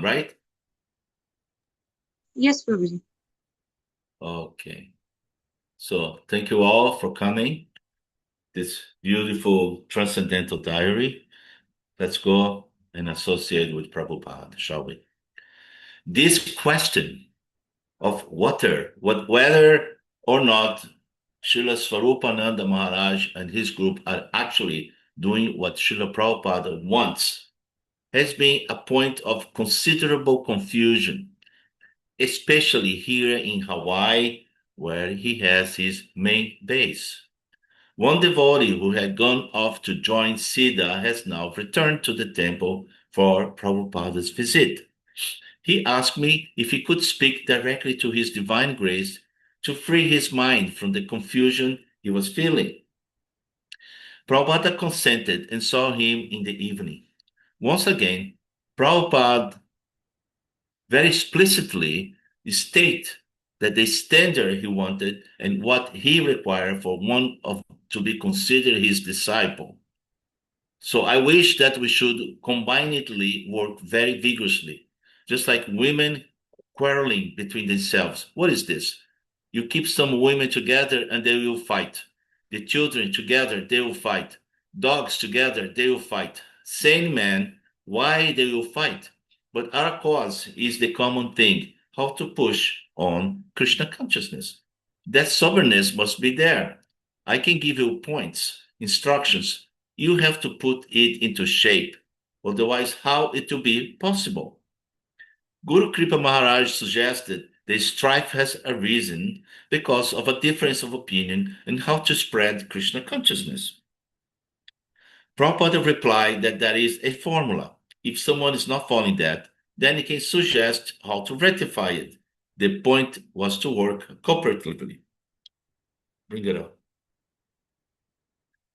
right? Yes, Prabhuji. Okay. So thank you all for coming. This beautiful transcendental diary. Let's go and associate with Prabhupada, shall we? This question of whether or not Srila Swarupananda Maharaj and his group are actually doing what Srila Prabhupada wants has been a point of considerable confusion, especially here in Hawaii, where he has his main base. One devotee who had gone off to join Siddha has now returned to the temple for Prabhupada's visit. He asked me if he could speak directly to His Divine Grace to free his mind from the confusion he was feeling. Prabhupada consented and saw him in the evening. Once again, Prabhupada very explicitly state that the standard he wanted and what he required for one of to be considered his disciple. So I wish that we should combinedly work very vigorously, just like women quarreling between themselves. What is this? You keep some women together and they will fight. The children together, they will fight. Dogs together, they will fight. Sane men, why they will fight? But our cause is the common thing, how to push on Krishna consciousness. That soberness must be there. I can give you points, instructions. You have to put it into shape. Otherwise, how it will be possible? Guru Kripa Maharaj suggested the strife has arisen because of a difference of opinion in how to spread Krishna consciousness. Prabhupada replied that there is a formula. If someone is not following that, then he can suggest how to rectify it. The point was to work cooperatively. Bring it up.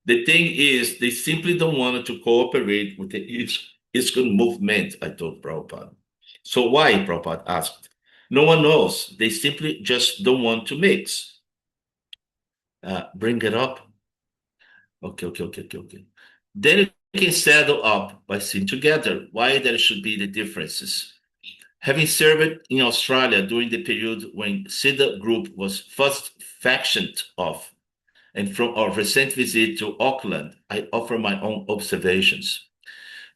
The thing is, they simply don't want to cooperate with the ISKCON movement, I told Prabhupada. So why, Prabhupada asked. No one knows. They simply just don't want to mix. Bring it up. Okay. Then you can settle up by seeing together why there should be the differences. Having served in Australia during the period when Siddha group was first factioned off, and from our recent visit to Auckland, I offer my own observations.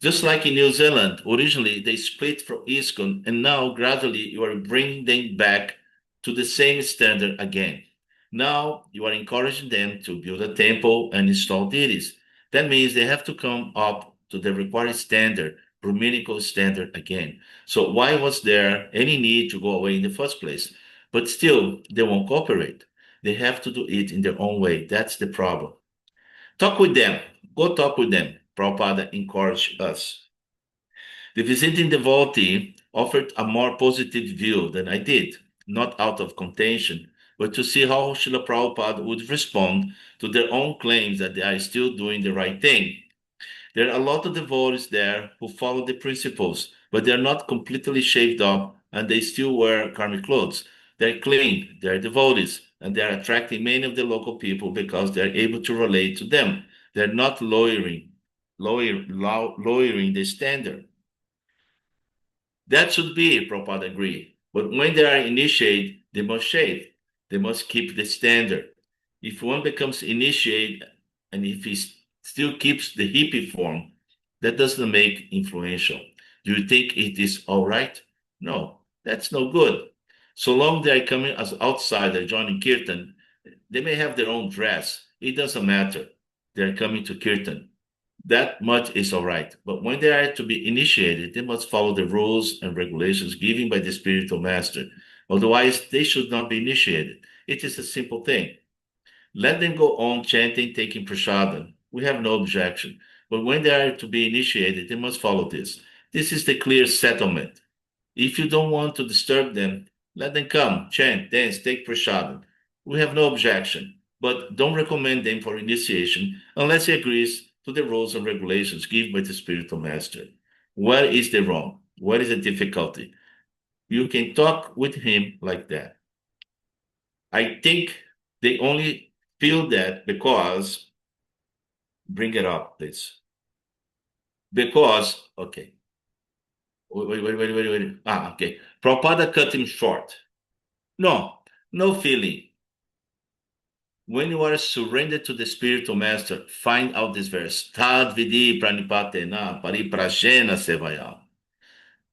Just like in New Zealand, originally they split from ISKCON, and now gradually you are bringing them back to the same standard again. Now you are encouraging them to build a temple and install deities. That means they have to come up to the required standard, Brahminical standard again. So why was there any need to go away in the first place? But still, they won't cooperate. They have to do it in their own way. That's the problem. Talk with them. Go talk with them. Prabhupada encouraged us. The visiting devotee offered a more positive view than I did, not out of contention, but to see how Srila Prabhupada would respond to their own claims that they are still doing the right thing. There are a lot of devotees there who follow the principles, but they're not completely shaved off and they still wear karmic clothes. They're clean, they're devotees, and they're attracting many of the local people because they're able to relate to them. They're not lowering the standard. That should be, Prabhupada agreed. But when they are initiated, they must shave. They must keep the standard. If one becomes initiated and if he still keeps the hippie form, that doesn't make influential. Do you think it is all right? No, that's no good. So long they are coming as outsider joining Kirtan, they may have their own dress. It doesn't matter. They're coming to Kirtan. That much is all right. But when they are to be initiated, they must follow the rules and regulations given by the spiritual master. Otherwise, they should not be initiated. It is a simple thing. Let them go on chanting, taking prasadam. We have no objection. But when they are to be initiated, they must follow this. This is the clear settlement. If you don't want to disturb them, let them come, chant, dance, take prasadam. We have no objection. But don't recommend them for initiation unless he agrees to the rules and regulations given by the spiritual master. Where is the wrong? What is the difficulty? You can talk with him like that. I think they only feel that because, bring it up, please. Because, okay. Wait. Okay. Prabhupada cut him short. No, no feeling. When you are surrendered to the spiritual master, find out this verse. Tad vidi pranipatena pariprajena sevaya.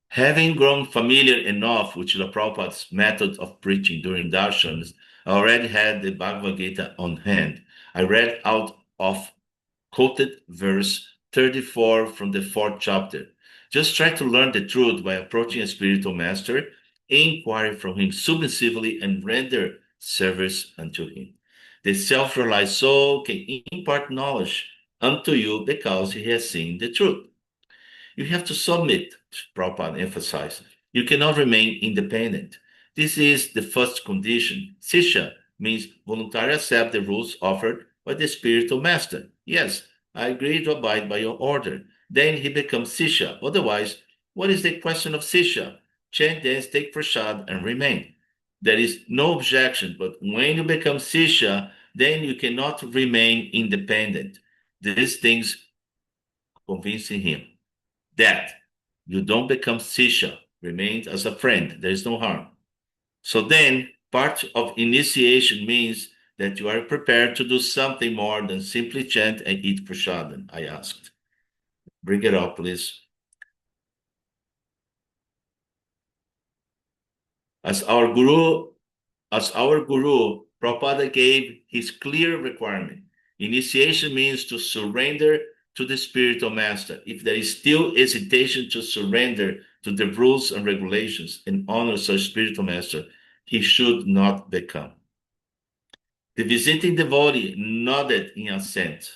Having grown familiar enough with Srila Prabhupada's method of preaching during darshans, I already had the Bhagavad Gita on hand. I read out of quoted verse 34 from the fourth chapter. Just try to learn the truth by approaching a spiritual master, inquire from him submissively, and render service unto him. The self-realized soul can impart knowledge unto you because he has seen the truth. You have to submit, Prabhupada emphasized. You cannot remain independent. This is the first condition. Sisha means voluntarily accept the rules offered by the spiritual master. Yes, I agree to abide by your order. Then he becomes Sisha. Otherwise, what is the question of Sisha? Chant, dance, take prasad, and remain. There is no objection, but when you become Sisha, then you cannot remain independent. These things convincing him that you don't become Sisha, remain as a friend. There is no harm. So then, part of initiation means that you are prepared to do something more than simply chant and eat prasadam, I asked. Bring it up, please. As our guru, as our guru, Prabhupada gave his clear requirement. Initiation means to surrender to the spiritual master. If there is still hesitation to surrender to the rules and regulations and honor such spiritual master, he should not become. The visiting devotee nodded in assent.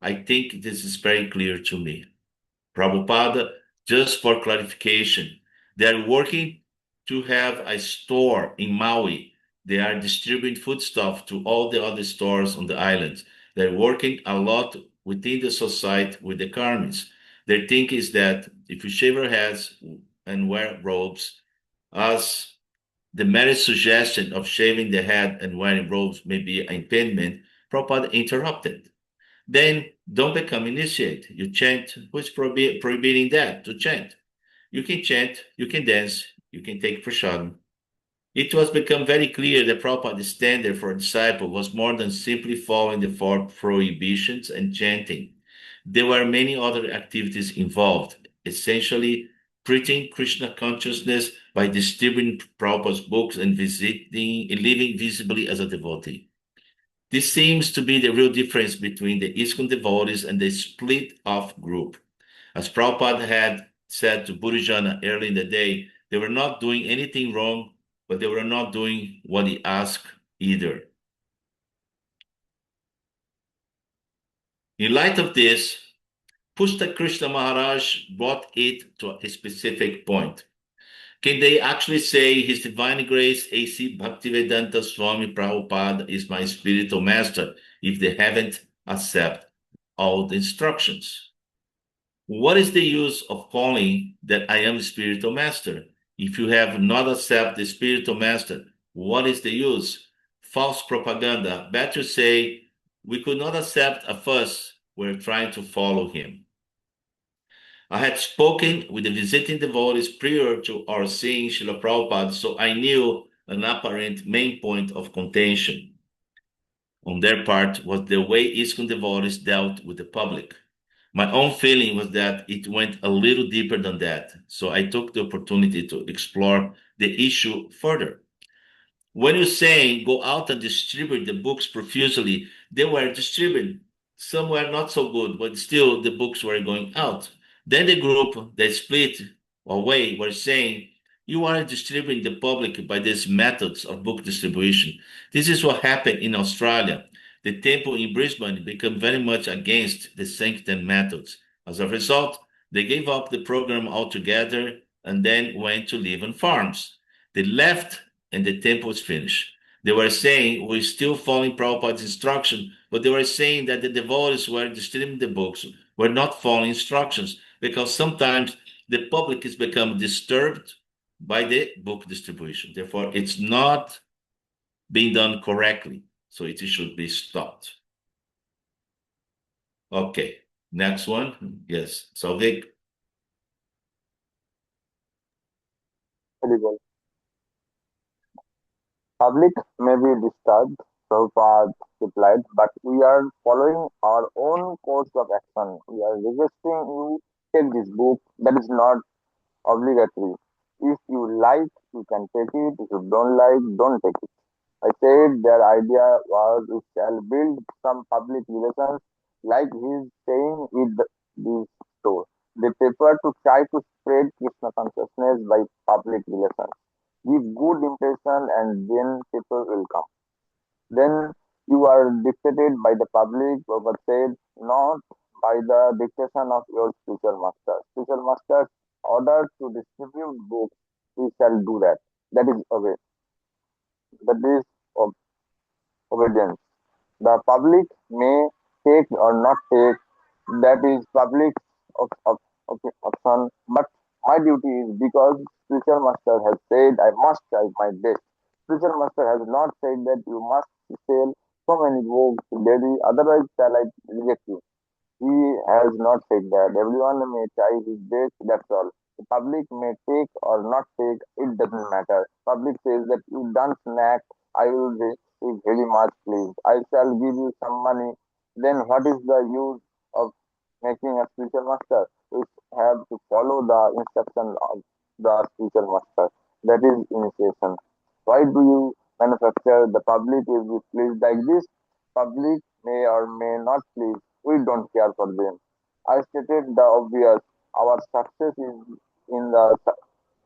I think this is very clear to me. Prabhupada, just for clarification, they are working to have a store in Maui. They are distributing foodstuff to all the other stores on the islands. They're working a lot within the society with the karmis. Their thinking is that if you shave your heads and wear robes, as the mere suggestion of shaving the head and wearing robes may be an impediment, Prabhupada interrupted. Then don't become initiate. You chant. Who's prohibiting that to chant? You can chant, you can dance, you can take prasadam. It was become very clear that Prabhupada's standard for a disciple was more than simply following the four prohibitions and chanting. There were many other activities involved, essentially preaching Krishna consciousness by distributing Prabhupada's books and visiting and living visibly as a devotee. This seems to be the real difference between the ISKCON devotees and the split off group. As Prabhupada had said to Buddhajana early in the day, they were not doing anything wrong, but they were not doing what he asked either. In light of this, Pushta Krishna Maharaj brought it to a specific point. Can they actually say His Divine Grace A.C. Bhaktivedanta Swami Prabhupada is my spiritual master if they haven't accepted all the instructions? What is the use of calling that I am the spiritual master? If you have not accepted the spiritual master, what is the use? False propaganda. Better say, we could not accept at first. We're trying to follow him. I had spoken with the visiting devotees prior to our seeing Srila Prabhupada, so I knew an apparent main point of contention on their part was the way ISKCON devotees dealt with the public. My own feeling was that it went a little deeper than that, so I took the opportunity to explore the issue further. When you're saying go out and distribute the books profusely, they were distributed. Some were not so good, but still the books were going out. Then the group that split away were saying, you are distributing the public by these methods of book distribution. This is what happened in Australia. The temple in Brisbane became very much against the sanctum methods. As a result, they gave up the program altogether and then went to live on farms. They left and the temple was finished. They were saying we're still following Prabhupada's instruction, but they were saying that the devotees were distributing the books, were not following instructions, because sometimes the public is become disturbed by the book distribution. Therefore, it's not being done correctly, so it should be stopped. Okay, next one. Yes, Salvik. edible. Public may be disturbed, Prabhupada replied, but we are following our own course of action. We are requesting you take this book. That is not obligatory. If you like, you can take it. If you don't like, don't take it. I said their idea was we shall build some public relations like he's saying with the store. They prefer to try to spread Krishna consciousness by public relations. Give good impression and then people will come. Then you are dictated by the public, Prabhupada said, not by the dictation of your spiritual master. Spiritual master's order to distribute books, we shall do that. That is obey. That is obedience. The public may take or not take, that is public option, but my duty is because spiritual master has said I must try my best. Spiritual master has not said that you must sell so many books daily, otherwise shall I reject you. He has not said that. Everyone may try his best, that's all. The public may take or not take, it doesn't matter. Public says that you don't snack, I will be very much pleased. I shall give you some money. Then what is the use of making a spiritual master? We have to follow the instruction of the spiritual master. That is initiation. Why do you manufacture? The public will be pleased like this. Public may or may not please. We don't care for them. I stated the obvious. Our success is in the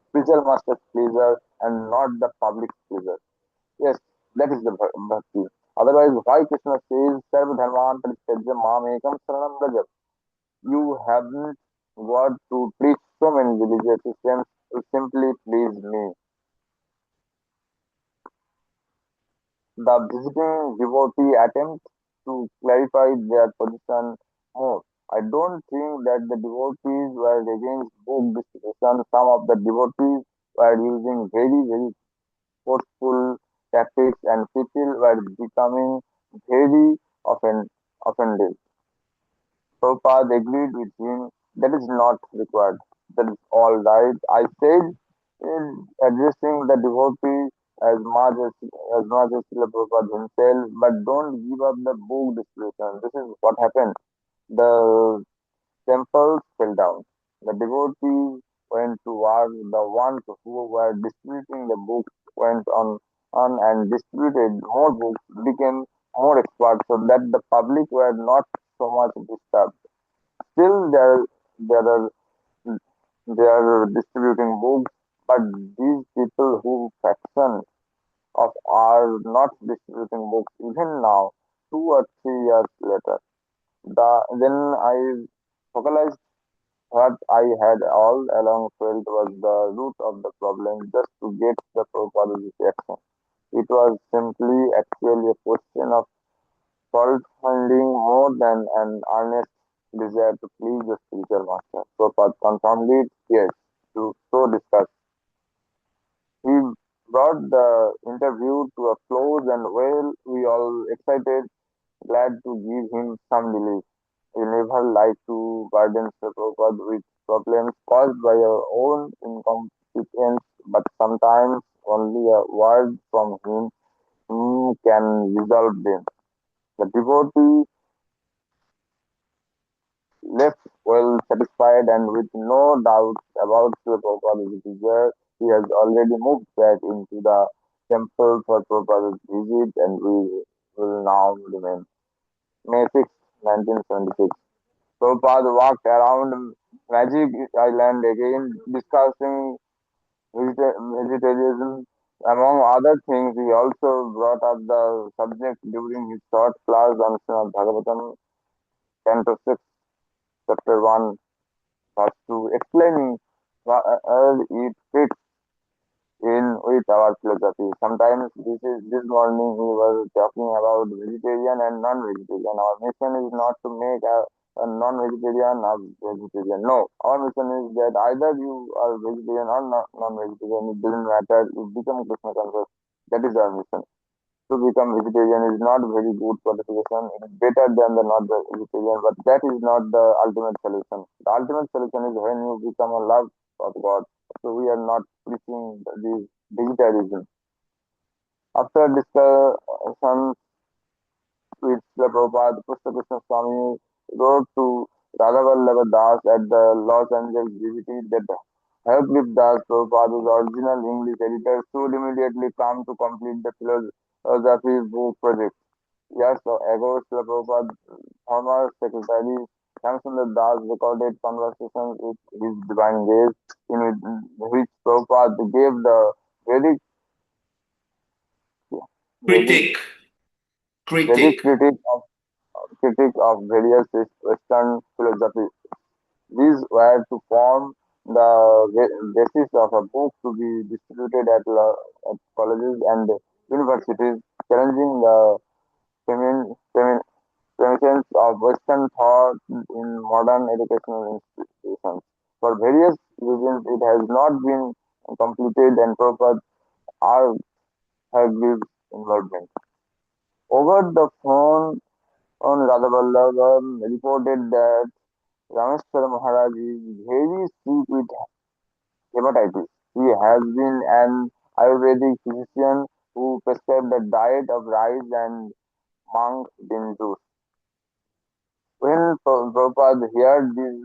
spiritual master's pleasure and not the public's pleasure. Yes, that is the bhakti. Otherwise, why Krishna says, Sarva Dharman Parityajya Mamekam Saranam Braja? You haven't got to preach so many religious systems to simply please me. The visiting devotee attempts to clarify their position more. I don't think that the devotees were against book distribution. Some of the devotees were using very forceful tactics and people were becoming very offended. Prabhupada agreed with him. That is not required. That is all right. I said in addressing the devotee as much as Srila Prabhupada himself, but don't give up the book distribution. This is what happened. The temples fell down. The devotees went to war. The ones who were distributing the books went on and distributed more books, became more expert, so that the public were not so much disturbed. Still, they are distributing books, but these people who faction of are not distributing books even now, 2 or 3 years later. Then I focalized what I had all along felt was the root of the problem, just to get the Prabhupada's reaction. It was simply actually a question of fault finding more than an earnest desire to please the spiritual master. Prabhupada confirmed it, yes, to so discuss. He brought the interview to a close and well, we all excited, glad to give him some relief. We never like to burden the Prabhupada with problems caused by our own incompetence, but sometimes only a word from him can resolve them. The devotee left well satisfied and with no doubt about Srila Prabhupada's desire. He has already moved back into the temple for Prabhupada's visit and we will now remain. May 6, 1976. Prabhupada walked around Magic Island again, discussing vegetarianism. Among other things, he also brought up the subject during his short class on Srimad Bhagavatam, Canto 6, Chapter 1, Verse 2, explaining where it fits in with our philosophy. Sometimes this morning we were talking about vegetarian and non-vegetarian. Our mission is not to make a non-vegetarian or vegetarian. No, our mission is that either you are vegetarian or non-vegetarian. It doesn't matter. You become Krishna conscious. That is our mission. To become vegetarian is not very good qualification. It is better than the not vegetarian, but that is not the ultimate solution. The ultimate solution is when you become a love of God. So we are not preaching this digitalism. After discussion with Srila Prabhupada, Krishna Krishna Swami wrote to Radhavallabha Das at the Los Angeles GBT that Hardeep Das, Prabhupada's original English editor, should immediately come to complete the philosophy book project. Years ago, Srila Prabhupada's former secretary Transcendental Das recorded conversations with his divine gaze, in which Prabhupada gave the Vedic, Vedic, Critic, Vedic critic. critique of various Western philosophies. These were to form the basis of a book to be distributed at colleges and universities, challenging the premises of Western thought in modern educational institutions. For various reasons, it has not been completed and proper are Hargreaves' involvement. Over the phone, on Radhavallabha reported that Rameshwar Maharaj is very sick with hepatitis. He has been an Ayurvedic physician who prescribed a diet of rice and monk bean juice. When Prabhupada heard this,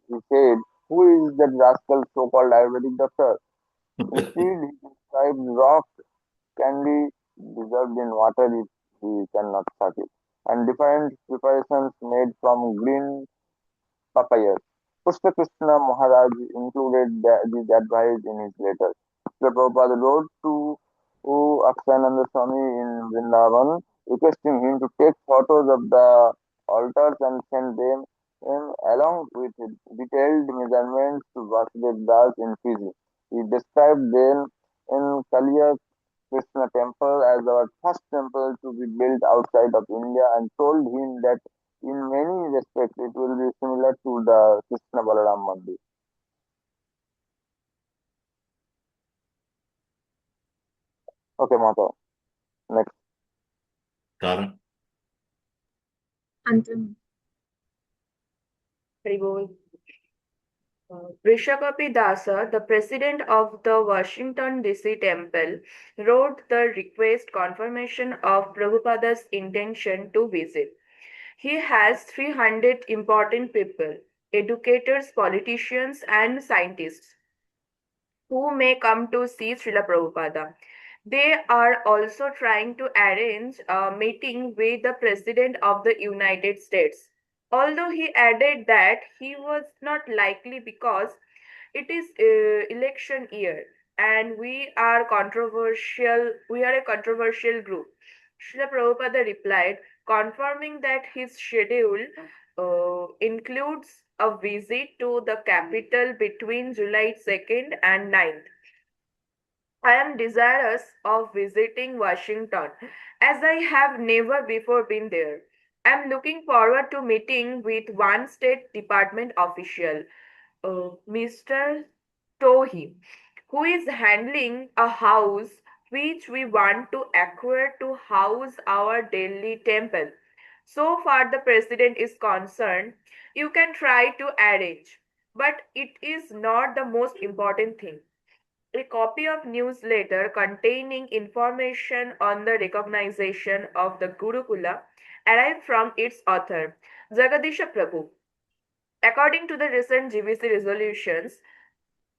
he said, "Who is that rascal so-called Ayurvedic doctor?" Instead, he prescribed raw candy dissolved in water if he cannot suck it, and different preparations made from green papayas. Pushpa Krishna Maharaj included this advice in his letter. Srila Prabhupada wrote to Aksananda Swami in Vrindavan, requesting him to take photos of the altars and send them along with detailed measurements to Vasudev Das in Fiji. He described them in Kaliya Krishna temple as our first temple to be built outside of India and told him that in many respects it will be similar to the Krishna Balaram Mandir. Okay, Mata. Next. Tara? Antam. Haribol. Vrishakapi Dasa, the president of the Washington DC temple, wrote the request confirmation of Prabhupada's intention to visit. He has 300 important people, educators, politicians, and scientists who may come to see Srila Prabhupada. They are also trying to arrange a meeting with the President of the United States. Although he added that he was not likely because it is election year and we are a controversial group. Srila Prabhupada replied, confirming that his schedule includes a visit to the capital between July 2nd and 9th. I am desirous of visiting Washington as I have never before been there. I am looking forward to meeting with one State Department official, Mr. Tohi, who is handling a house which we want to acquire to house our Delhi temple. So far, the president is concerned. You can try to arrange, but it is not the most important thing. A copy of newsletter containing information on the recognition of the Gurukula arrived from its author, Jagadisha Prabhu. According to the recent GBC resolutions,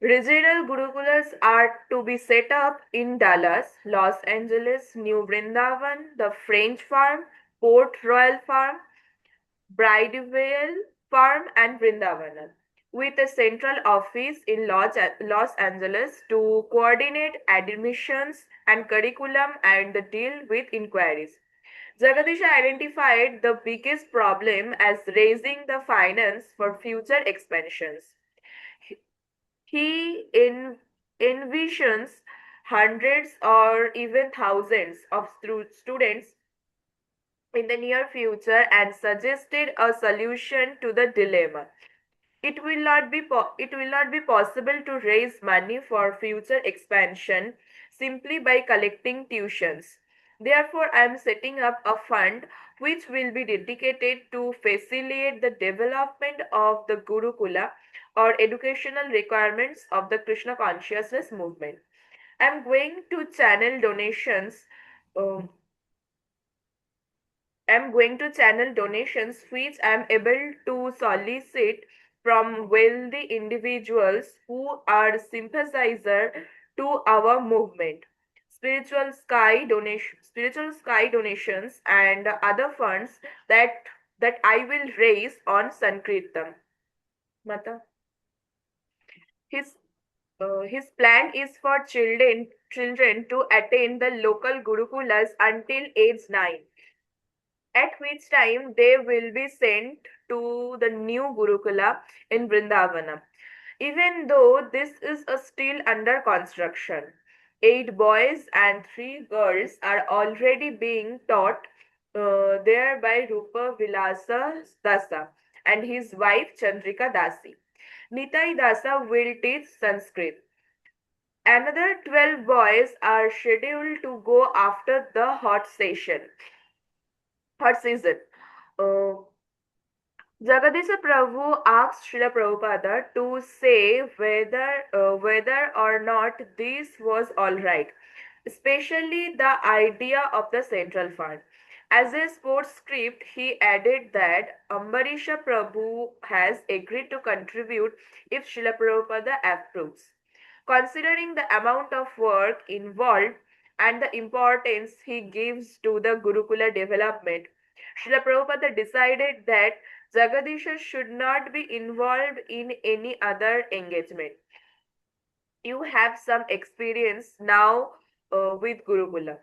regional Gurukulas are to be set up in Dallas, Los Angeles, New Vrindavan, the French Farm, Port Royal Farm, Bridewell Farm, and Vrindavan, with a central office in Los Angeles to coordinate admissions and curriculum and deal with inquiries. Jagadish identified the biggest problem as raising the finance for future expansions. He envisions hundreds or even thousands of students in the near future and suggested a solution to the dilemma. It will not be possible to raise money for future expansion simply by collecting tuitions. Therefore, I am setting up a fund which will be dedicated to facilitate the development of the Gurukula or educational requirements of the Krishna consciousness movement. I am going to channel donations. um, I'm going to channel donations which I'm able to solicit from wealthy individuals who are sympathizer to our movement. Spiritual sky donations and other funds that I will raise on Sankirtan. Mata. His his plan is for children to attend the local gurukulas until age 9, at which time they will be sent to the new Gurukula in Vrindavana. Even though this is still under construction, 8 boys and 3 girls are already being taught there by Rupa Vilasa Dasa and his wife Chandrika Dasi. Nitai Dasa will teach Sanskrit. Another 12 boys are scheduled to go after the hot season. Uh, Jagadisha Prabhu asked Srila Prabhupada to say whether or not this was all right, especially the idea of the central fund. As a sports script, he added that Ambarisha Prabhu has agreed to contribute if Srila Prabhupada approves. Considering the amount of work involved and the importance he gives to the Gurukula development, Srila Prabhupada decided that Jagadisha should not be involved in any other engagement. You have some experience now with Gurukula.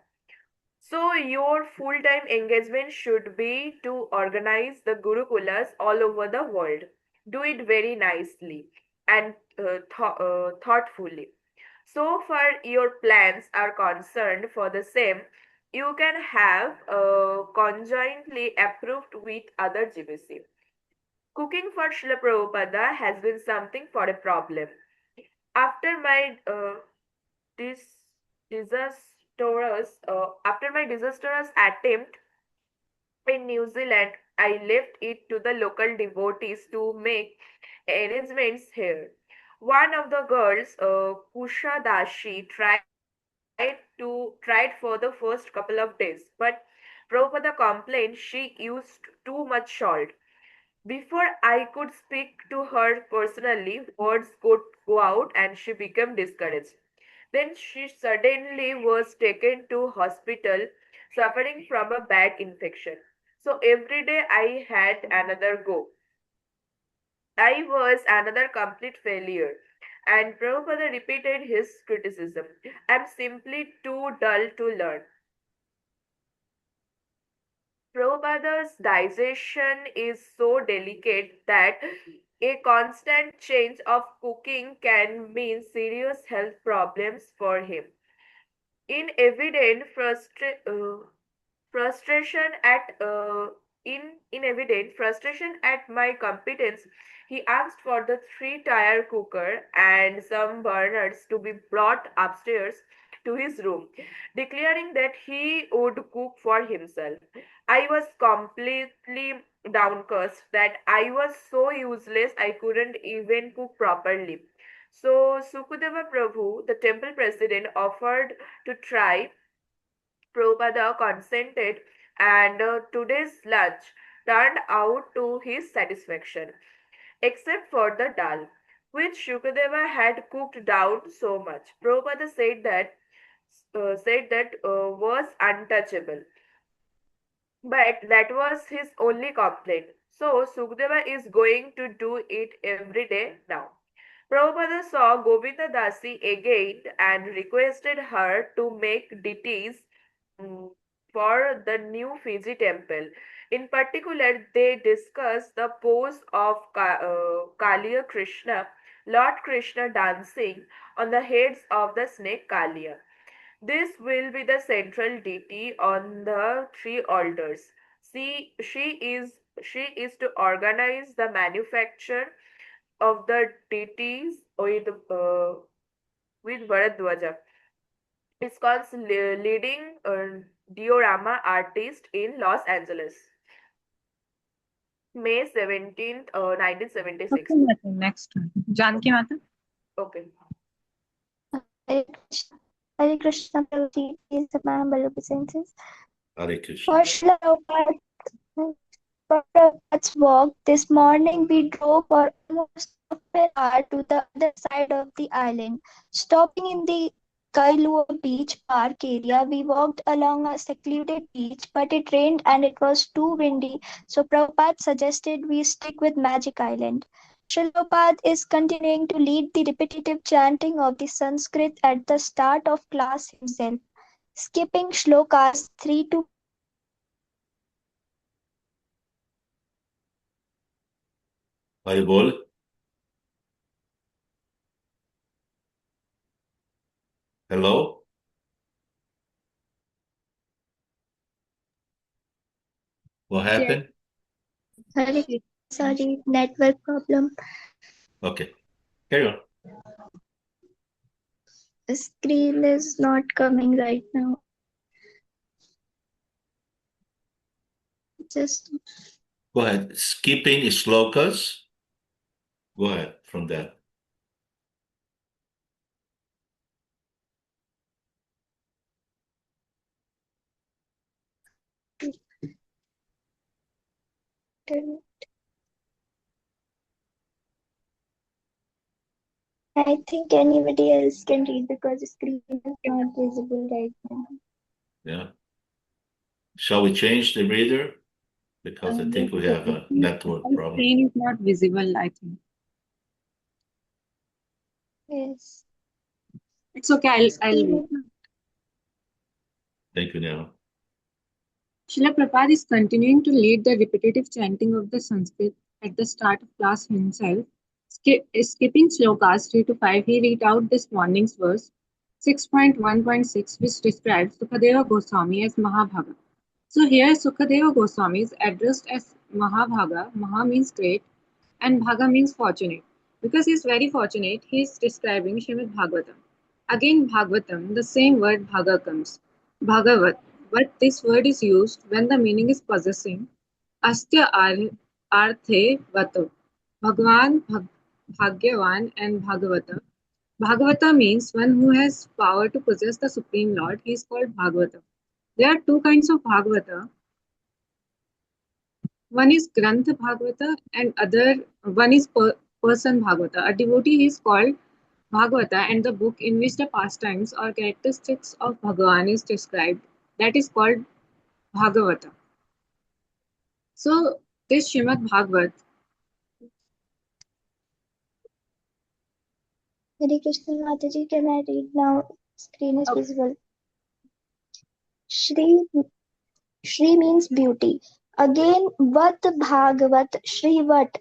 So, your full time engagement should be to organize the Gurukulas all over the world. Do it very nicely and thoughtfully. So far, your plans are concerned for the same, you can have conjointly approved with other GBC. Cooking for Srila Prabhupada has been something for a problem. After my dis- disastrous attempt in New Zealand, I left it to the local devotees to make arrangements here. One of the girls, Kusha Dashi, tried for the first couple of days, but Prabhupada complained she used too much salt. Before I could speak to her personally, words could go out and she became discouraged. Then she suddenly was taken to hospital suffering from a bad infection. So every day I had another go. I was another complete failure. And Prabhupada repeated his criticism. I'm simply too dull to learn. Prabhupada's digestion is so delicate that a constant change of cooking can mean serious health problems for him. In evident frustration at in evident frustration at my competence, he asked for the three-tire cooker and some burners to be brought upstairs to his room, declaring that he would cook for himself. I was completely downcast that I was so useless I couldn't even cook properly. So Sukadeva Prabhu, the temple president, offered to try. Prabhupada consented, and today's lunch turned out to his satisfaction, except for the dal, which Shukadeva had cooked down so much. Prabhupada said that was untouchable, but that was his only complaint. So Sukadeva is going to do it every day now. Prabhupada saw Govinda Dasi again and requested her to make deities mm, for the new Fiji temple. In particular, they discussed the pose of Kaliya Krishna, Lord Krishna dancing on the heads of the snake Kaliya. This will be the central deity on the three altars. She is to organize the manufacture of the deities with Bharadwaja. ISKCON's leading diorama artist in Los Angeles. May 17th, 1976. Okay, Mata, next one. Janki Mata. Okay. Hare Krishna. Hare Krishna Prabhuji, please the man below senses. Hare For Krishna. Srila Prabhupada, for Prabhupada's walk this morning, we drove for almost half an hour to the other side of the island. Stopping in the Kailua Beach Park area, we walked along a secluded beach, but it rained and it was too windy, so Prabhupada suggested we stick with Magic Island. Srila Prabhupada is continuing to lead the repetitive chanting of the Sanskrit at the start of class himself, skipping shlokas 3 to Hare Bol. Hello? What happened? sorry, network problem. Okay. Carry on. The screen is not coming right now. Just Go ahead. Skipping shlokas. Go ahead from that. I think anybody else can read because the screen is not visible right now. Yeah. Shall we change the reader? Because I think we have a network The problem. screen is not visible, I think. Yes. It's okay, I'll read. Thank you, Neha. Srila Prabhupada is continuing to lead the repetitive chanting of the Sanskrit at the start of class himself. Skipping shlokas 3 to 5, he read out this morning's verse 6.1.6, which describes Sukadeva Goswami as Mahabhaga. So here Sukadeva Goswami is addressed as Mahabhaga. Maha means great and Bhaga means fortunate. Because he is very fortunate, he is describing Srimad Bhagavatam. Again Bhagavatam, the same word Bhaga comes. Bhagavat. But this word is used when the meaning is possessing. Astya arthe vato. Bhagwan, Bhagyavan and Bhagavata. Bhagavata means one who has power to possess the Supreme Lord. He is called Bhagavata. There are two kinds of Bhagavata. One is Grantha Bhagavata and other one is Person Bhagavata. A devotee is called Bhagavata and the book in which the pastimes or characteristics of Bhagavan is described, that is called Bhagavata. So this Srimad Bhagavat, Hare Krishna Mataji, can I read now? Screen is okay. visible. Shri Shri means beauty. Again, Vat Bhagavat, Shri Vat.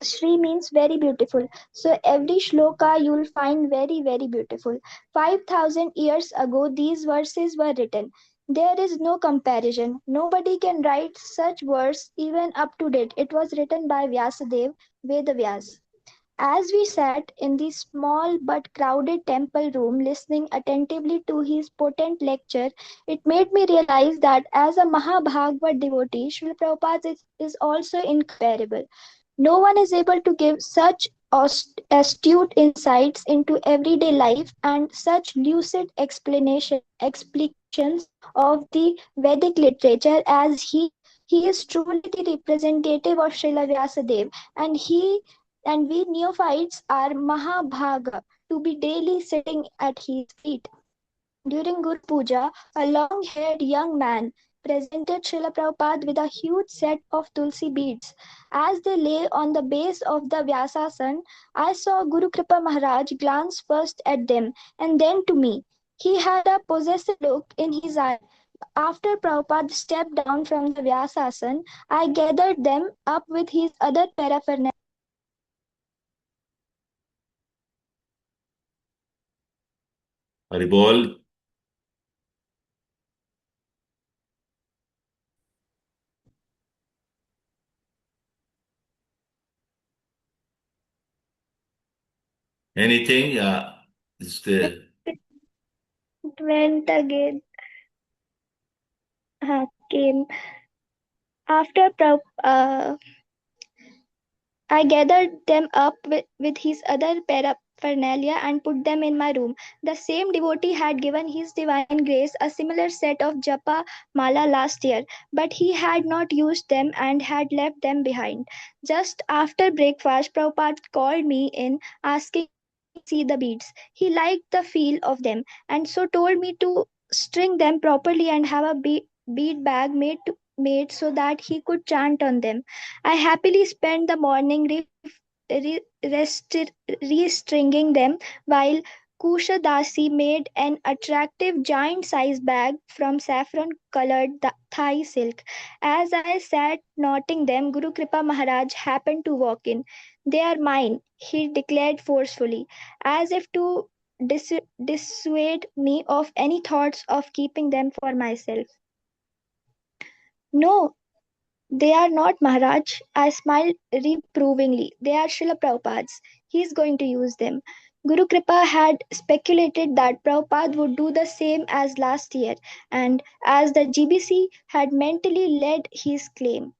Shri means very beautiful. So every shloka you will find very, very beautiful. 5,000 years ago, these verses were written. There is no comparison. Nobody can write such verse even up to date. It was written by Vyasadev, Vedavyas. As we sat in the small but crowded temple room listening attentively to his potent lecture, it made me realize that as a Mahabhagavad devotee, Srila Prabhupada is also incomparable. No one is able to give such astute insights into everyday life and such lucid explications of the Vedic literature as he. He is truly the representative of Srila Vyasadeva, and and we neophytes are Mahabhaga to be daily sitting at his feet. During Guru Puja, a long haired young man presented Srila Prabhupada with a huge set of tulsi beads. As they lay on the base of the Vyasasan, I saw Guru Kripa Maharaj glance first at them and then to me. He had a possessive look in his eye. After Prabhupada stepped down from the Vyasasan, I gathered them up with his other paraphernalia. Haribol. Anything? Is the It went again. came after I gathered them up with his other paraphernalia and put them in my room. The same devotee had given His Divine Grace a similar set of japa mala last year, but he had not used them and had left them behind. Just after breakfast, Prabhupada called me in asking me to see the beads. He liked the feel of them and so told me to string them properly and have a bead bag made so that he could chant on them. I happily spent the morning restringing them while Kushadasi made an attractive giant sized bag from saffron colored Thai silk. As I sat knotting them, Guru Kripa Maharaj happened to walk in. They are mine, he declared forcefully, as if to dissuade me of any thoughts of keeping them for myself. No, they are not, Maharaj. I smiled reprovingly. They are Srila Prabhupada's. He is going to use them. Guru Kripa had speculated that Prabhupada would do the same as last year, and as the GBC had mentally led his claim.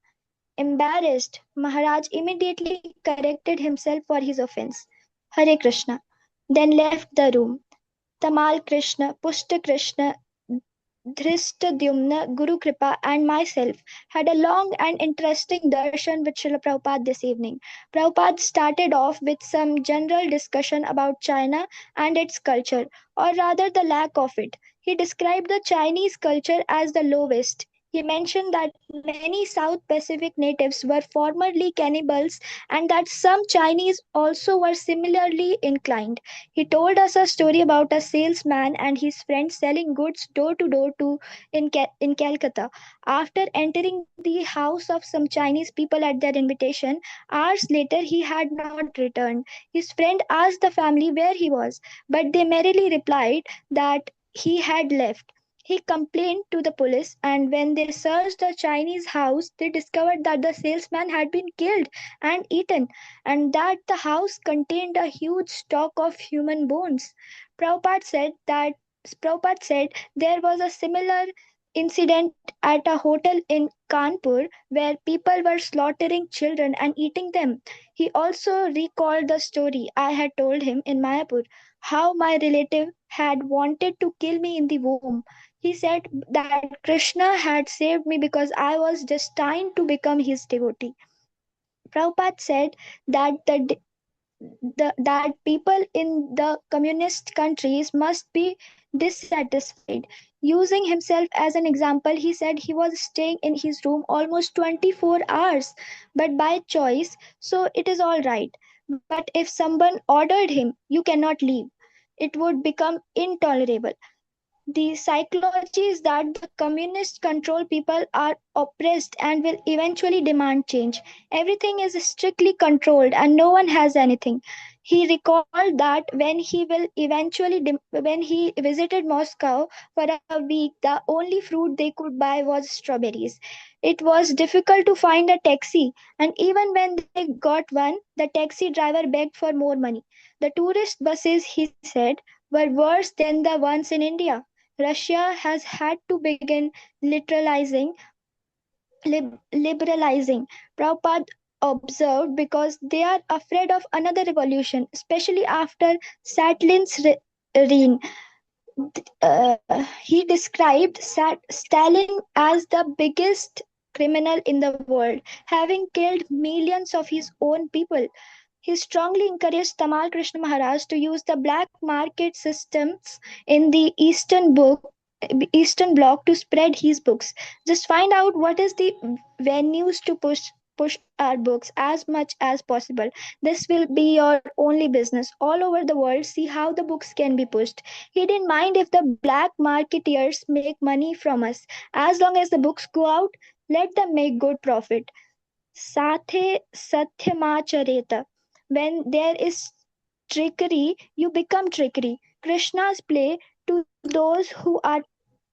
Embarrassed, Maharaj immediately corrected himself for his offense. Hare Krishna. Then left the room. Tamal Krishna, Pushta Krishna, Dhristadyumna, Guru Kripa, and myself had a long and interesting darshan with Srila Prabhupada this evening. Prabhupada started off with some general discussion about China and its culture, or rather the lack of it. He described the Chinese culture as the lowest. He mentioned that many South Pacific natives were formerly cannibals and that some Chinese also were similarly inclined. He told us a story about a salesman and his friend selling goods door to door in Calcutta. After entering the house of some Chinese people at their invitation, hours later he had not returned. His friend asked the family where he was, but they merely replied that he had left. He complained to the police, and when they searched the Chinese house, they discovered that the salesman had been killed and eaten, and that the house contained a huge stock of human bones. Prabhupada said that Prabhupada said there was a similar incident at a hotel in Kanpur where people were slaughtering children and eating them. He also recalled the story I had told him in Mayapur, how my relative had wanted to kill me in the womb. He said that Krishna had saved me because I was destined to become his devotee. Prabhupada said that that people in the communist countries must be dissatisfied. Using himself as an example, he said he was staying in his room almost 24 hours, but by choice, so it is all right. But if someone ordered him, you cannot leave, it would become intolerable. The psychology is that the communist control people are oppressed and will eventually demand change. Everything is strictly controlled and no one has anything. He recalled that when he visited Moscow for a week, the only fruit they could buy was strawberries. It was difficult to find a taxi, and even when they got one, the taxi driver begged for more money. The tourist buses, he said, were worse than the ones in India. Russia has had to begin liberalizing, Prabhupada observed, because they are afraid of another revolution, especially after Stalin's reign. He described Stalin as the biggest criminal in the world, having killed millions of his own people. He strongly encouraged Tamal Krishna Maharaj to use the black market systems in the Eastern Bloc to spread his books. Just find out what is the venues to push our books as much as possible. This will be your only business. All over the world, see how the books can be pushed. He didn't mind if the black marketeers make money from us. As long as the books go out, let them make good profit. Sathe satyamachareta. When there is trickery, you become trickery. Krishna's play to those who are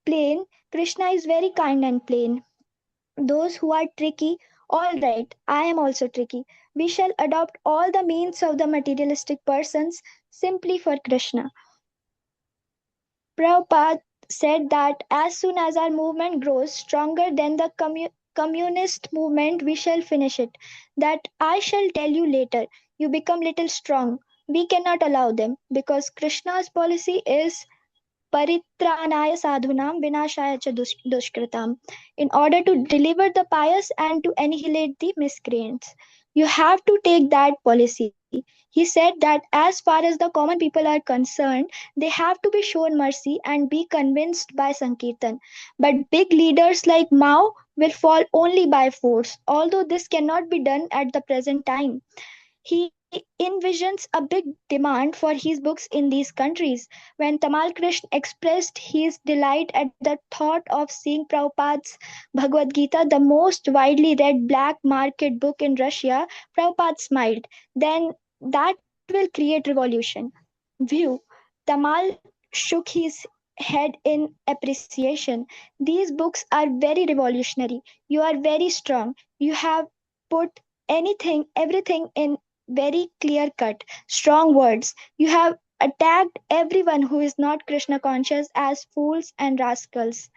plain. Krishna is very kind and plain. Those who are tricky, all right, I am also tricky. We shall adopt all the means of the materialistic persons simply for Krishna. Prabhupada said that as soon as our movement grows stronger than the communist movement, we shall finish it. That I shall tell you later. You become little strong. We cannot allow them because Krishna's policy is paritranaya sadhunam vinashaya cha dushkritam, in order to deliver the pious and to annihilate the miscreants. You have to take that policy. He said that as far as the common people are concerned, they have to be shown mercy and be convinced by Sankirtan. But big leaders like Mao will fall only by force, although this cannot be done at the present time. He envisions a big demand for his books in these countries. When Tamal Krishna expressed his delight at the thought of seeing Prabhupada's Bhagavad Gita, the most widely read black market book in Russia, Prabhupada smiled. Then that will create revolution. View. Tamal shook his head in appreciation. These books are very revolutionary. You are very strong. You have put everything in very clear cut, strong words. You have attacked everyone who is not Krishna conscious as fools and rascals.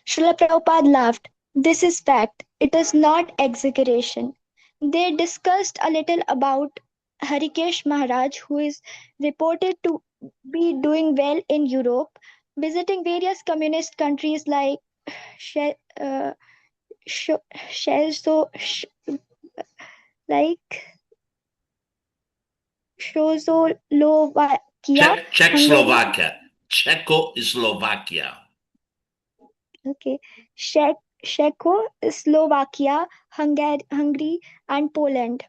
Srila Prabhupada laughed. This is fact. It is not exaggeration. They discussed a little about Harikesh Maharaj, who is reported to be doing well in Europe, visiting various communist countries like She- uh, Sho- Sh- like Czechoslovakia, Hungary, Czechoslovakia. Czechoslovakia. okay, Czechoslovakia, Hungary, and Poland.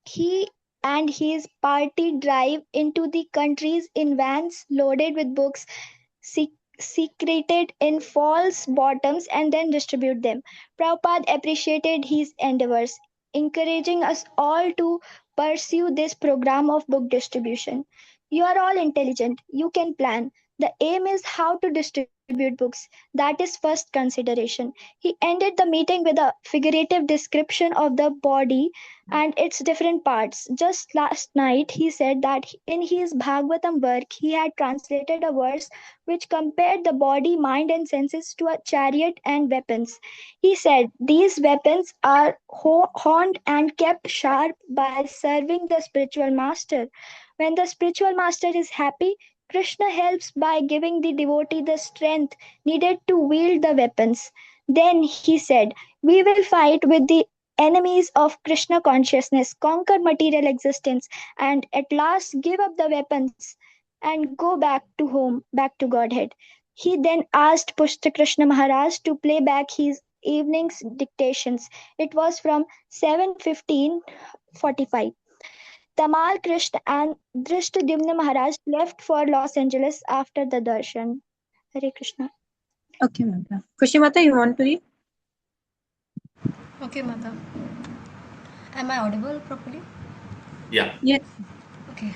He and his party drive into the countries in vans loaded with books secreted in false bottoms and then distribute them. Prabhupada appreciated his endeavors, encouraging us all to pursue this program of book distribution. You are all intelligent, you can plan. The aim is how to distribute books. That is first consideration. He ended the meeting with a figurative description of the body and its different parts. Just last night, he said that in his Bhagavatam work, he had translated a verse which compared the body, mind, and senses to a chariot and weapons. He said these weapons are honed and kept sharp by serving the spiritual master. When the spiritual master is happy, Krishna helps by giving the devotee the strength needed to wield the weapons. Then he said, we will fight with the enemies of Krishna consciousness, conquer material existence, and at last give up the weapons and go back to home, back to Godhead. He then asked Pushta Krishna Maharaj to play back his evening's dictations. It was from 7:15:45. Tamal Krishna and Drishtadimna Maharaj left for Los Angeles after the darshan. Hare Krishna. Okay, Mata. Kushimata, you want to read? Okay, Mata. Am I audible properly? Yeah. Yes. Okay.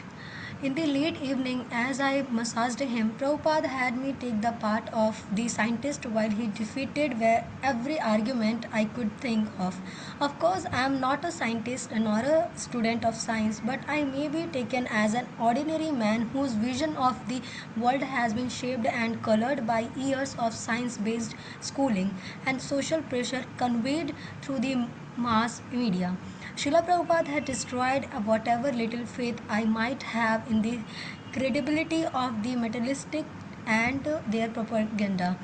In the late evening, as I massaged him, Prabhupada had me take the part of the scientist while he defeated every argument I could think of. Of course, I am not a scientist nor a student of science, but I may be taken as an ordinary man whose vision of the world has been shaped and colored by years of science based schooling and social pressure conveyed through the mass media. Srila Prabhupada had destroyed whatever little faith I might have in the credibility of the materialistic and their propaganda.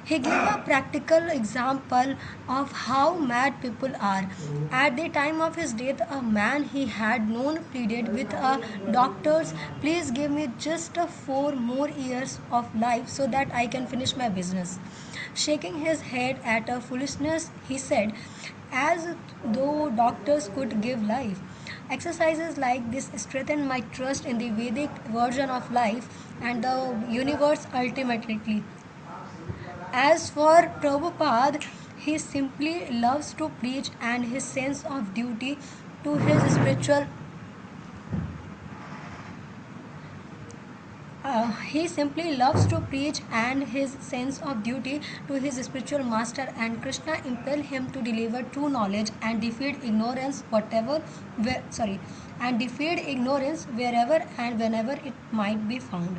He gave a practical example of how mad people are. At the time of his death, a man he had known pleaded with a doctors, please give me just 4 more years of life so that I can finish my business. Shaking his head at a foolishness, he said, as though doctors could give life. Exercises like this strengthen my trust in the Vedic version of life and the universe ultimately. As for Prabhupada, he simply loves to preach and his sense of duty to his spiritual he simply loves to preach and his sense of duty to his spiritual master and Krishna impel him to deliver true knowledge and defeat ignorance and defeat ignorance wherever and whenever it might be found.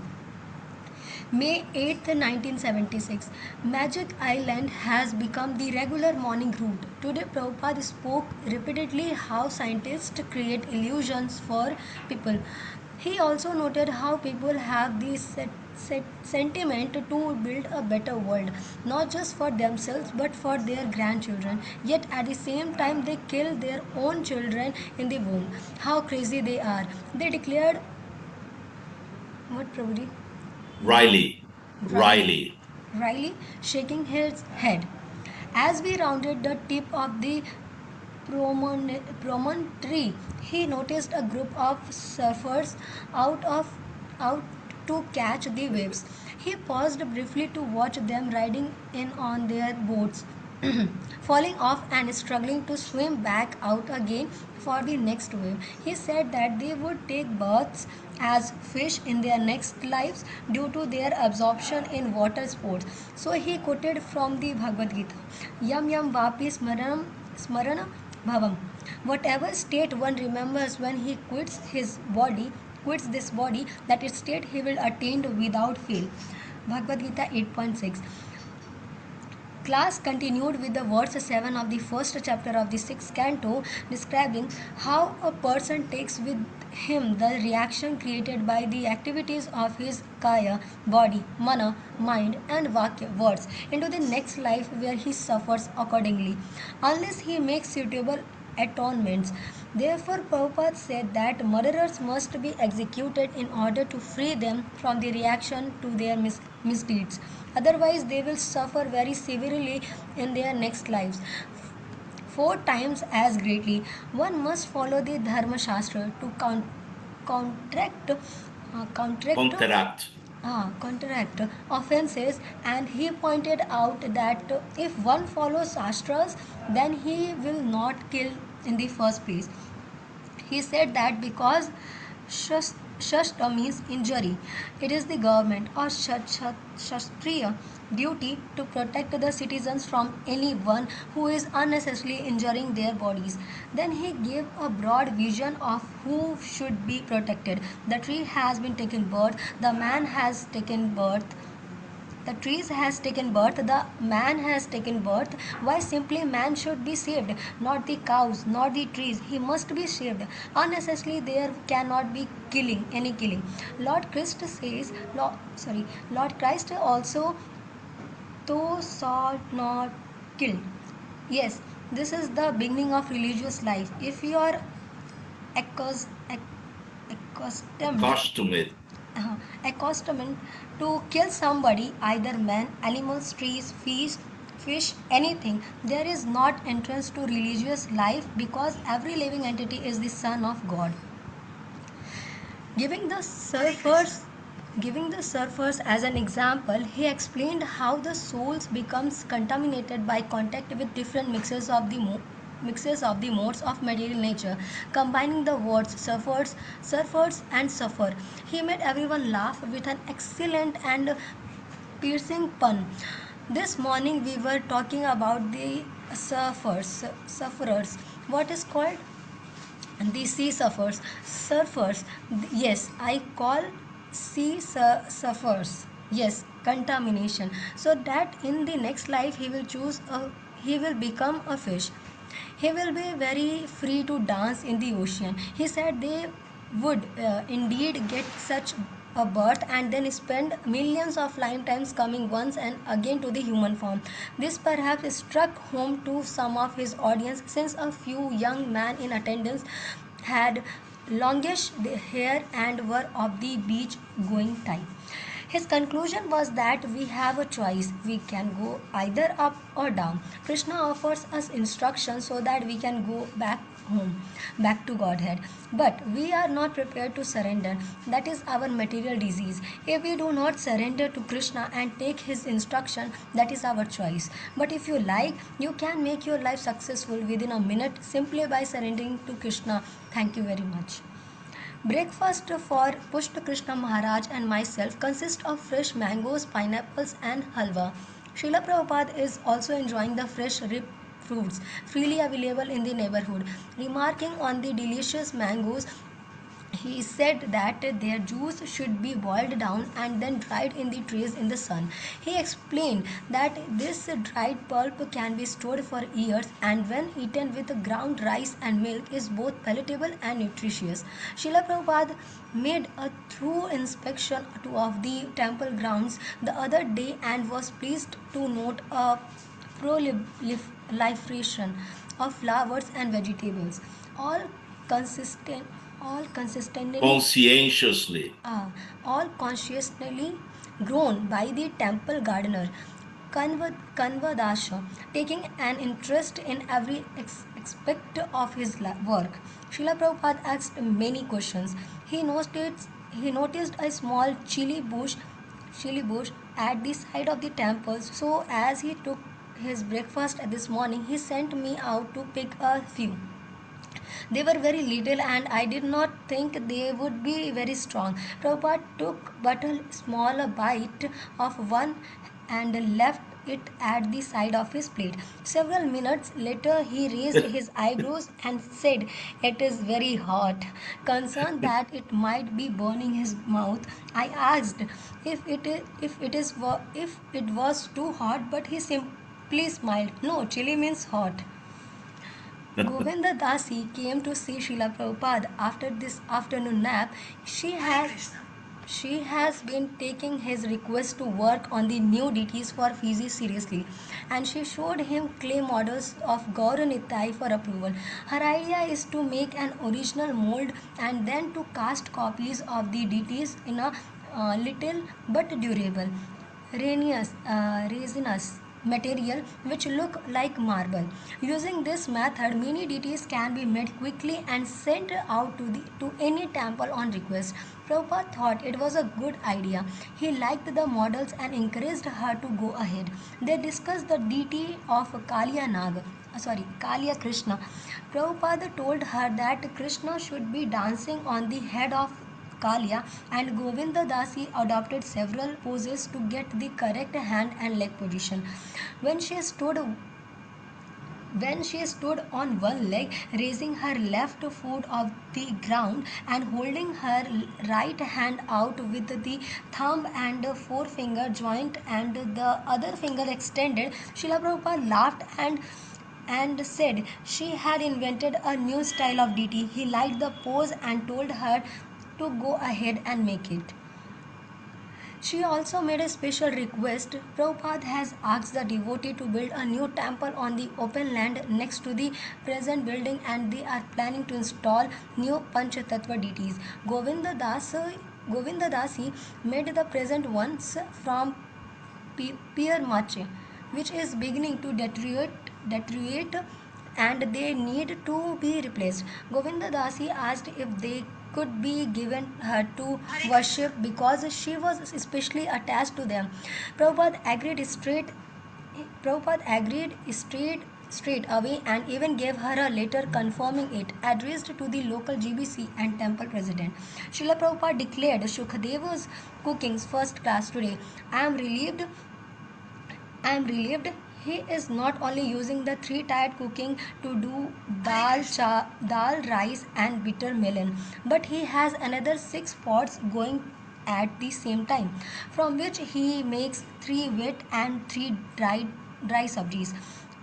May 8th, 1976. Magic Island has become the regular morning route. Today, Prabhupada spoke repeatedly how scientists create illusions for people. He also noted how people have the sentiment to build a better world, not just for themselves but for their grandchildren. Yet at the same time, they kill their own children in the womb. How crazy they are! They declared what, Prabhuji? Riley. Riley. Riley. Riley shaking his head. As we rounded the tip of the promontory, he noticed a group of surfers out of out to catch the waves. He paused briefly to watch them riding in on their boats, falling off and struggling to swim back out again for the next wave. He said that they would take births as fish in their next lives due to their absorption in water sports. So he quoted from the Bhagavad Gita, Yam Yam Vapi Smarana Bhavam. Whatever state one remembers when he quits this body, that is state he will attain without fail. Bhagavad Gita 8.6. Class continued with the verse 7 of the first chapter of the 6th canto, describing how a person takes with him the reaction created by the activities of his kaya, body, mana, mind, and vakya, words, into the next life where he suffers accordingly, unless he makes suitable atonements. Therefore, Prabhupada said that murderers must be executed in order to free them from the reaction to their misdeeds. Otherwise, they will suffer very severely in their next lives, 4 times as greatly. One must follow the Dharma Shastra to counteract, Counteract. counteract offenses, and he pointed out that if one follows Shastras, then he will not kill in the first place. He said that because Shastra means injury, it is the government or Shastriya duty to protect the citizens from anyone who is unnecessarily injuring their bodies. Then he gave a broad vision of who should be protected. The tree has been taken birth, the man has taken birth, the trees has taken birth, the man has taken birth. Why simply man should be saved, not the cows, not the trees? He must be saved. Unnecessarily there cannot be any killing. Lord Christ also thou shalt not kill. Yes, this is the beginning of religious life. If you are accustomed Accustomed. accustomed to kill somebody, either man, animals, trees, fish, anything, there is not entrance to religious life because every living entity is the son of God. Giving the surfers as an example, he explained how the souls becomes contaminated by contact with different mixes of the modes of material nature, combining the words surfers and suffer. He made everyone laugh with an excellent and piercing pun. This morning we were talking about the sufferers. What is called? The sea surfers. Yes, I call suffers. Yes, contamination, so that in the next life he will become a fish. He will be very free to dance in the ocean. He said they would indeed get such a birth and then spend millions of lifetimes coming once and again to the human form. This perhaps struck home to some of his audience, since a few young men in attendance had longish hair and were of the beach going type. His conclusion was that we have a choice. We can go either up or down. Krishna offers us instructions so that we can go back home, back to Godhead. But we are not prepared to surrender. That is our material disease. If we do not surrender to Krishna and take his instruction, that is our choice. But if you like, you can make your life successful within a minute simply by surrendering to Krishna. Thank you very much. Breakfast for Pushta Krishna Maharaj and myself consists of fresh mangoes, pineapples, and halwa. Srila Prabhupada is also enjoying the fresh ripe fruits freely available in the neighborhood. Remarking on the delicious mangoes, He said that their juice should be boiled down and then dried in the trays in the sun. He explained that this dried pulp can be stored for years and when eaten with ground rice and milk is both palatable and nutritious. Srila Prabhupada made a thorough inspection of the temple grounds the other day and was pleased to note a proliferation of flowers and vegetables, all consistent all consistently Conscientiously. all consciously grown by the temple gardener Kanvadasha, taking an interest in every aspect of his work. Srila Prabhupada asked many questions. He noticed a small chili bush at the side of the temple. So as he took his breakfast this morning, he sent me out to pick a few. They were very little and I did not think they would be very strong. Prabhupada took but a small bite of one and left it at the side of his plate. Several minutes later, he raised his eyebrows and said, "It is very hot." Concerned that it might be burning his mouth, I asked if it was too hot, but he simply smiled. No, chili means hot. Govinda Dasi came to see Srila Prabhupada after this afternoon nap. She has been taking his request to work on the new deities for Fiji seriously, and she showed him clay models of Gaura Nitai for approval. Her idea is to make an original mold and then to cast copies of the deities in a little but durable resinous material which look like marble. Using this method, many deities can be made quickly and sent out to any temple on request. Prabhupada thought it was a good idea. He liked the models and encouraged her to go ahead. They discussed the deity of Kaliya Krishna. Prabhupada told her that Krishna should be dancing on the head of Kalia, and Govinda Dasi adopted several poses to get the correct hand and leg position. When she stood when she stood on one leg, raising her left foot off the ground and holding her right hand out with the thumb and forefinger joint and the other finger extended, Srila Prabhupada laughed and said she had invented a new style of deity. He liked the pose and told her to go ahead and make it. She also made a special request. Prabhupada has asked the devotee to build a new temple on the open land next to the present building and they are planning to install new Panchatattva deities. Govinda Dasi made the present ones from pear mache, which is beginning to deteriorate and they need to be replaced. Govinda Dasi asked if they could be given her to worship because she was especially attached to them. Prabhupada agreed straight away and even gave her a letter confirming it, addressed to the local GBC and temple president. Srila Prabhupada declared Shukadeva's cooking's first class today. I am relieved he is not only using the three-tiered cooking to do dal, rice and bitter melon, but he has another 6 pots going at the same time, from which he makes 3 wet and 3 dry sabjis.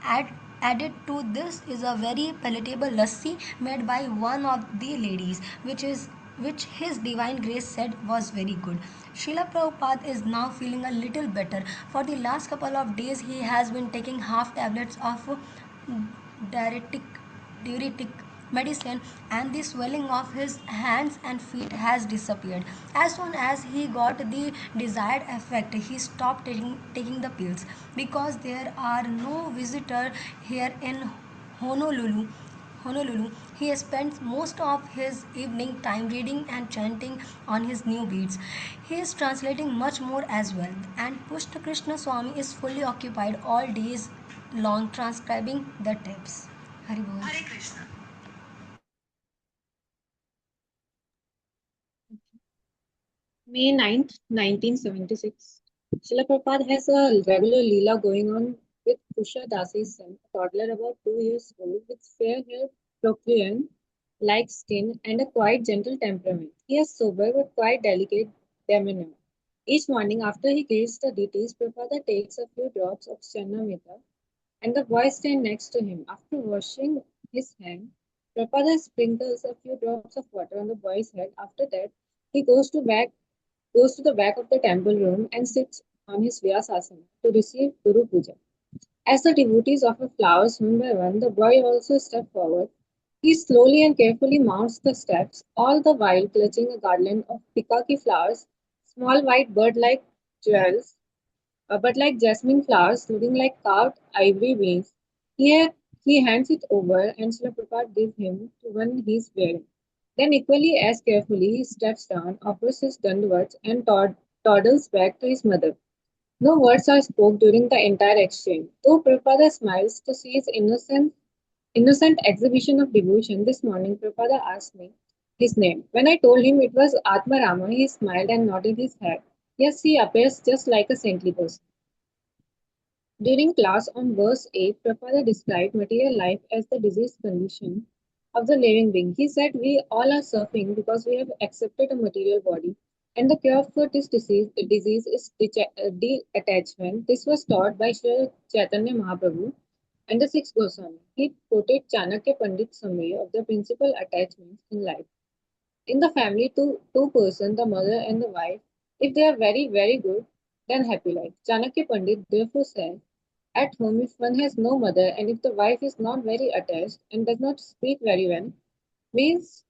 Add, Added to this is a very palatable lassi made by one of the ladies, which His Divine Grace said was very good. Srila Prabhupada is now feeling a little better. For the last couple of days, he has been taking half tablets of diuretic, diuretic medicine and the swelling of his hands and feet has disappeared. As soon as he got the desired effect, he stopped taking the pills because there are no visitors here in Honolulu. Honolulu, he spends most of his evening time reading and chanting on his new beads. He is translating much more as well, and Pushta Krishna Swami is fully occupied all days long transcribing the tapes. Hari Bol. Hare Krishna. May 9th, 1976. Srila Prabhupada has a regular leela going on with Kusha Dasi's son, a toddler about 2 years old with fair hair, procreant, light skin, and a quite gentle temperament. He has sober but quite delicate demeanor. Each morning after he gives the deities, Prabhupada takes a few drops of Chanamrita and the boy stands next to him. After washing his hand, Prabhupada sprinkles a few drops of water on the boy's head. After that, he goes to the back of the temple room and sits on his Vyasasana to receive Guru Puja. As the devotees offer flowers one by one, the boy also steps forward. He slowly and carefully mounts the steps, all the while clutching a garland of pikaki flowers, small white bird-like jewels, but like jasmine flowers looking like carved ivory wings. Here he hands it over and Srila Prabhupada gives him to one he is wearing. Then equally as carefully he steps down, offers his dandavats and toddles back to his mother. No words are spoken during the entire exchange. Though Prabhupada smiles to see his innocent exhibition of devotion, this morning Prabhupada asked me his name. When I told him it was Atma Rama, he smiled and nodded his head. Yes, he appears just like a saintly person. During class on verse 8, Prabhupada described material life as the diseased condition of the living being. He said we all are suffering because we have accepted a material body, and the cure for this disease is detachment. This was taught by Sri Chaitanya Mahaprabhu and the sixth Goswami. He quoted Chanakya Pandit's summary of the principal attachments in life. In the family, two persons, the mother and the wife, if they are very, very good, then happy life. Chanakya Pandit therefore said, at home, if one has no mother and if the wife is not very attached and does not speak very well, means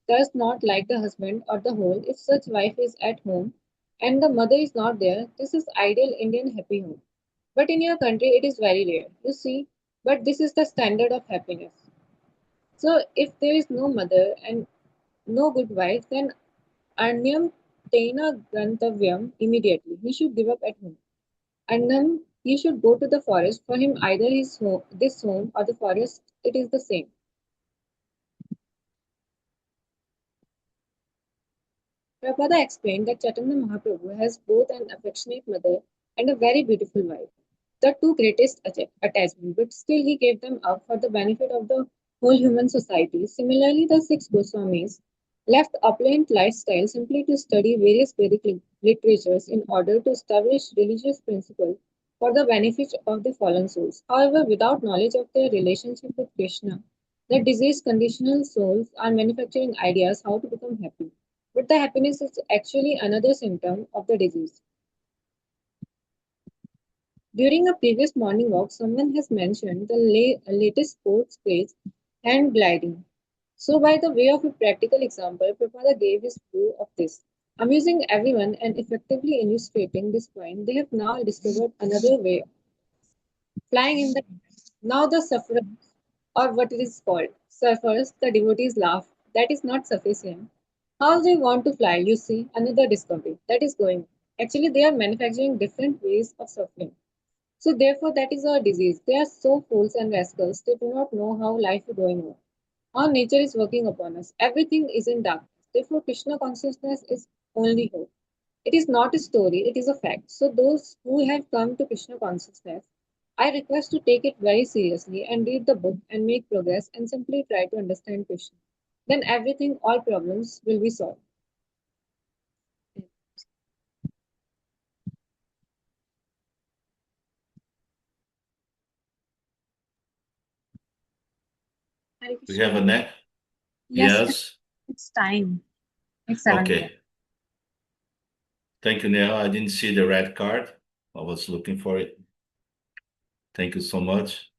does not like the husband or the whole, if such wife is at home and the mother is not there, this is ideal Indian happy home. But in your country, it is very rare. You see, but this is the standard of happiness. So if there is no mother and no good wife, then Anyam Tena Gantavyam immediately. He should give up at home. And then he should go to the forest. For him, either his home, this home or the forest, it is the same. Prabhupada explained that Chaitanya Mahaprabhu has both an affectionate mother and a very beautiful wife, the two greatest attachment, but still he gave them up for the benefit of the whole human society. Similarly, the six Goswamis left opulent lifestyle simply to study various Vedic literatures in order to establish religious principles for the benefit of the fallen souls. However, without knowledge of their relationship with Krishna, the diseased conditional souls are manufacturing ideas how to become happy. But the happiness is actually another symptom of the disease. During a previous morning walk, someone has mentioned the latest sports craze, hand gliding. So, by the way of a practical example, Prabhupada gave his view of this. Amusing everyone and effectively illustrating this point, they have now discovered another way, flying in the now the sufferers, or what it is called, surfers, the devotees laugh. That is not sufficient. How they want to fly, you see, another discovery that is going. Actually, they are manufacturing different ways of suffering. So therefore, that is our disease. They are so fools and rascals. They do not know how life is going on. How nature is working upon us. Everything is in darkness. Therefore, Krishna consciousness is only hope. It is not a story, it is a fact. So those who have come to Krishna consciousness, I request to take it very seriously and read the book and make progress and simply try to understand Krishna. Then everything, all problems will be solved. Hare We have a Krishna. neck. Yes, Yes. it's time. It's 7 p.m. Okay. Thank you, Neil. I didn't see the red card. I was looking for it. Thank you so much.